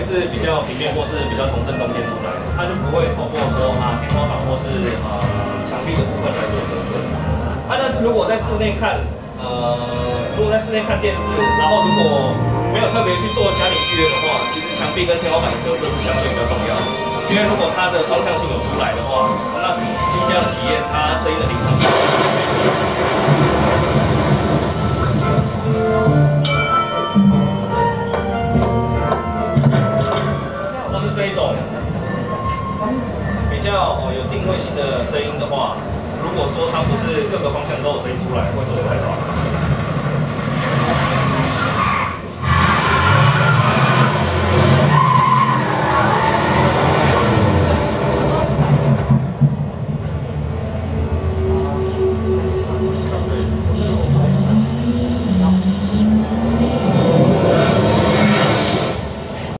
会是比较平面或是比较从正中间出来的，它就不会透过说天花板或是墙壁的部分来做折射。但是如果在室内看，电视，然后如果没有特别去做家庭剧院的话，其实墙壁跟天花板的折射是相对比较重要的。因为如果它的方向性有出来的话，那居家的体验，它声音的临场性。或是这一种比较有定位性的声音的话，如果说它不是各个方向都有声音出来，会做得太大。